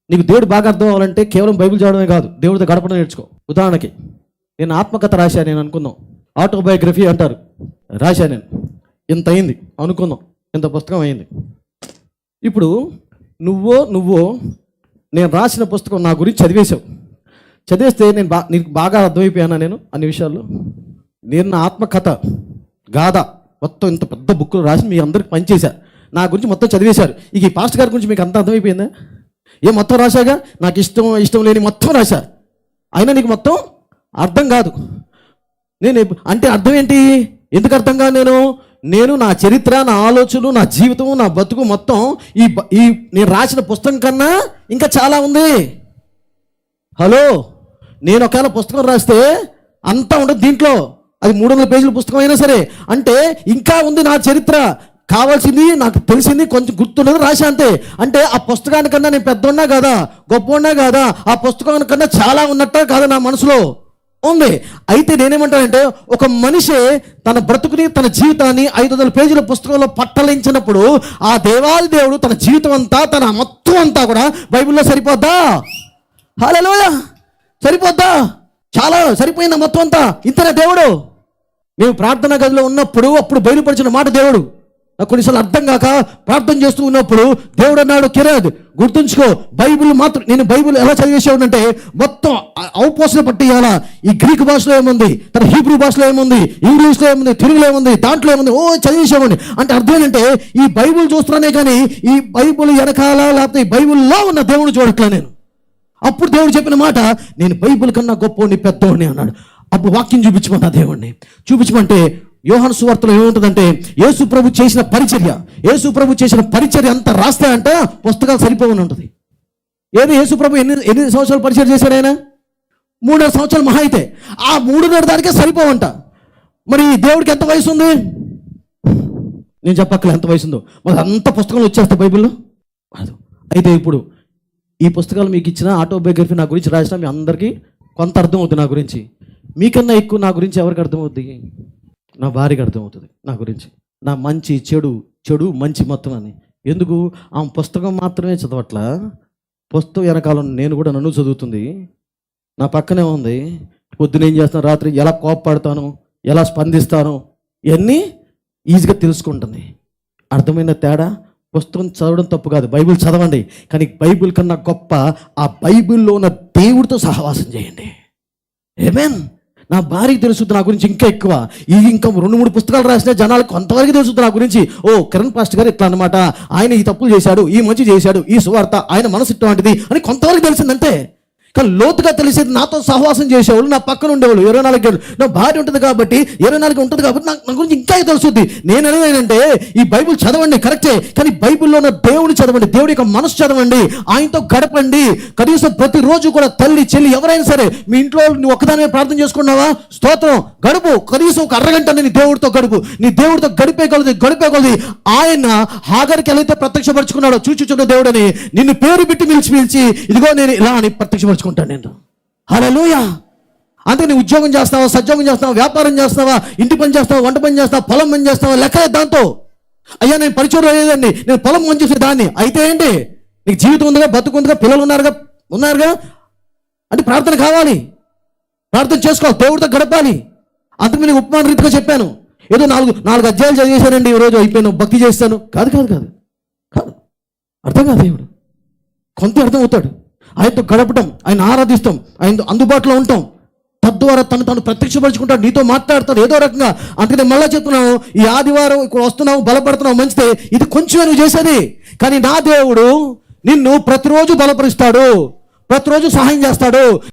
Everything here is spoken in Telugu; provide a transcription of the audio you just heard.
నీకు దేవుడు బాగా అర్థం అవ్వాలంటే కేవలం బైబిల్ చదవడమే కాదు, దేవుడితో గడపడం నేర్చుకో. ఉదాహరణకి నేను ఆత్మకథ రాశాను, నేను అనుకుందాం ఆటోబయోగ్రఫీ అంటారు, రాశాను నేను, ఇంత అయింది అనుకుందాం, ఇంత పుస్తకం అయింది. ఇప్పుడు నువ్వో నేను రాసిన పుస్తకం నా గురించి చదివేశావు, చదివేస్తే నీకు బాగా అర్థమైపోయానా నేను అన్ని విషయాల్లో? నేను నా ఆత్మకథ గాథ మొత్తం ఇంత పెద్ద బుక్లు రాసి మీ అందరికి పనిచేశా, నా గురించి మొత్తం చదివేశారు. ఇక ఈ పాస్టర్ గారి గురించి మీకు అంత అర్థమైపోయిందా? మొత్తం రాశాగా, నాకు ఇష్టం లేని మొత్తం రాశా, అయినా నీకు మొత్తం అర్థం కాదు. నేను అంటే అర్థం ఏంటి? ఎందుకు అర్థం కాదు? నేను నా చరిత్ర, నా ఆలోచనలు, నా జీవితం, నా బతుకు మొత్తం ఈ నేను రాసిన పుస్తకం కన్నా ఇంకా చాలా ఉంది. హలో, నేను ఒకవేళ పుస్తకం రాస్తే అంతా ఉండదు దీంట్లో, అది 300 పేజీల పుస్తకం అయినా సరే, అంటే ఇంకా ఉంది నా చరిత్ర, కావాల్సింది నాకు తెలిసింది కొంచెం గుర్తున్నది రాశా అంతే. అంటే ఆ పుస్తకానికన్నా నేను పెద్దోన్నా కాదా, గొప్ప కాదా, ఆ పుస్తకానికన్నా చాలా ఉన్నట్ట కాదా నా మనసులో ఉంది. అయితే నేనేమంటానంటే, ఒక మనిషి తన బ్రతుకుని, తన జీవితాన్ని 500 పేజీల పుస్తకంలో పట్టలించినప్పుడు ఆ దేవాది దేవుడు తన జీవితం అంతా, తన మొత్తం అంతా కూడా బైబిల్లో సరిపోద్దా? హల్లెలూయా, సరిపోద్దా? చాలా సరిపోయిందా మొత్తం అంతా? ఇంతనే దేవుడు. మేము ప్రార్థనా గదిలో ఉన్నప్పుడు అప్పుడు బయలుపరిచిన మాట దేవుడు నాకు కొన్నిసార్లు అర్థం కాక ప్రార్థన చేస్తూ ఉన్నప్పుడు దేవుడు అన్నాడు, కిరణ్ గుర్తుంచుకో, బైబిల్ మాత్రం నేను బైబిల్ ఎలా చదివేసేవాడంటే మొత్తం ఔపోసన పట్టియాలా, ఈ గ్రీక్ భాషలో ఏముంది, తన హీబ్రూ భాషలో ఏముంది, ఇంగ్లీష్లో ఏముంది, తెలుగులో ఏముంది, దాంట్లో ఏముంది, చదివేసేవాడిని. అంటే అర్థం ఏంటంటే ఈ బైబిల్ చూస్తున్నానే కానీ ఈ బైబిల్ వెనకాల లేకపోతే ఈ బైబిల్లో ఉన్న దేవుడు చూడట్లే నేను. అప్పుడు దేవుడు చెప్పిన మాట, నేను బైబిల్ కన్నా గొప్పవాడిని, పెద్దవాడిని అన్నాడు. అప్పుడు వాక్యం చూపించమన్నా దేవుడిని చూపించమంటే, యోహాను సువార్తలో ఏముంటుందంటే యేసు ప్రభు చేసిన పరిచర్య అంతా రాస్తే అంట పుస్తకాలు సరిపోవని ఉంటుంది. ఏది యేసు ప్రభు ఎన్ని సంవత్సరాలు పరిచర్య చేశాడు ఆయన? 3.5 సంవత్సరాలు మహా అయితే. ఆ 3.5 దానికే సరిపోవంట. మరి దేవుడికి ఎంత వయసు ఉంది? నేను చెప్పక్కలే ఎంత వయసు ఉందో, మరి అంత పుస్తకాలు వచ్చేస్తా బైబిల్లో. అయితే ఇప్పుడు ఈ పుస్తకాలు మీకు ఇచ్చిన ఆటోబయోగ్రఫీ నా గురించి రాసిన మీ అందరికీ కొంత అర్థం అవుతుంది నా గురించి. మీకన్నా ఎక్కువ నా గురించి ఎవరికి అర్థమవుద్ది? నా భార్యకి అర్థమవుతుంది నా గురించి, నా మంచి చెడు మంచి మొత్తం అని. ఎందుకు? ఆమె పుస్తకం మాత్రమే చదవట్లా, పుస్తకం వెనకాలం నేను కూడా నన్ను చదువుతుంది, నా పక్కనే ఉంది. పొద్దున ఏం చేస్తాను, రాత్రి ఎలా కోపపడతాను, ఎలా స్పందిస్తాను, ఇవన్నీ ఈజీగా తెలుసుకుంటుంది. అర్థమైన తేడా? పుస్తకం చదవడం తప్పు కాదు, బైబిల్ చదవండి, కానీ బైబిల్ కన్నా గొప్ప ఆ బైబిల్లో ఉన్న దేవుడితో సహవాసం చేయండి. ఆమేన్. నా భార్యకి తెలుస్తుంది నా గురించి ఇంకా ఎక్కువ. ఇంకా 2-3 పుస్తకాలు రాసిన జనాలకు కొంతవరకు తెలుస్తుంది నా గురించి. కిరణ్ పాస్టర్ గారు ఇట్లా అనమాట, ఆయన ఈ తప్పులు చేశాడు, ఈ మంచి చేశాడు, ఈ సువార్త ఆయన మనసు ఇట్లాంటిది అని కొంతవరకు తెలిసిందంటే. కానీ లోతుగా తెలిసేది నాతో సహవాసం చేసేవాళ్ళు, నా పక్కన ఉండేవాళ్ళు 24 గంటలు. నా భార్య ఉంటుంది కాబట్టి 24 ఉంటుంది కాబట్టి నా గురించి ఇంకా తెలుస్తుంది. నేను అనేది ఏంటంటే, ఈ బైబిల్ చదవండి కరెక్టే, కానీ బైబిల్లో ఉన్న దేవుని చదవండి, దేవుడి యొక్క మనసు చదవండి, ఆయనతో గడపండి. కనీసం ప్రతిరోజు కూడా తల్లి చెల్లి ఎవరైనా సరే, మీ ఇంట్లో నువ్వు ఒక్కదానివే ప్రార్థన చేసుకున్నావా, స్తోత్రం, గడుపు. కనీసం ఒక అరగంట నీ దేవుడితో గడుపు. నీ దేవుడితో గడిపే కొలది ఆయన హాగర్కి ఎలా అయితే ప్రత్యక్షపరుచుకున్నాడో, చూచుచున్న దేవుడని నిన్ను పేరు పెట్టి పిలిచి ఇదిగో నేను ఇలా అని ప్రత్యక్షపరుచుకుంటాను నేను. హల్లెలూయా. అందుకే నీ ఉద్యోగం చేస్తావా, సద్యోగం చేస్తావా, వ్యాపారం చేస్తావా, ఇంటి పని చేస్తావా, వంట పని చేస్తావా, పొలం పని చేస్తావా, లెక్క దాంతో. అయ్యా నేను పరిచయం అయ్యేదాన్ని, నేను పొలం పని చేసే దాన్ని. అయితే ఏంటి, నీకు జీవితం ఉందిగా, బతుకుందిగా, పిల్లలు ఉన్నారుగా అంటే ప్రార్థన కావాలి, ప్రార్థన చేసుకోవాలి, దేవుడితో గడపాలి. అందుకు నేను ఉపమాన రీతిగా చెప్పాను. ఏదో 4 అధ్యాయాలు చదివేశానండి ఈరోజు అయిపోయాను, భక్తి చేస్తాను కాదు. అర్థం కాదు. దేవుడు కొంత అర్థం అవుతాడు. ఆయనతో గడపడం, ఆయన ఆరాధిస్తాం, ఆయన అందుబాటులో ఉంటాం, తద్వారా తను ప్రత్యక్షపరుచుకుంటాడు, నీతో మాట్లాడతాడు ఏదో రకంగా. అందుకని మళ్ళీ చెప్తున్నావు, ఈ ఆదివారం ఇక్కడ వస్తున్నావు, బలపడుతున్నావు, మంచిదే, ఇది కొంచెమే నువ్వు చేసేది. కానీ నా దేవుడు నిన్ను ప్రతిరోజు బలపరుస్తాడు, ప్రతిరోజు సహాయం చేస్తాడు.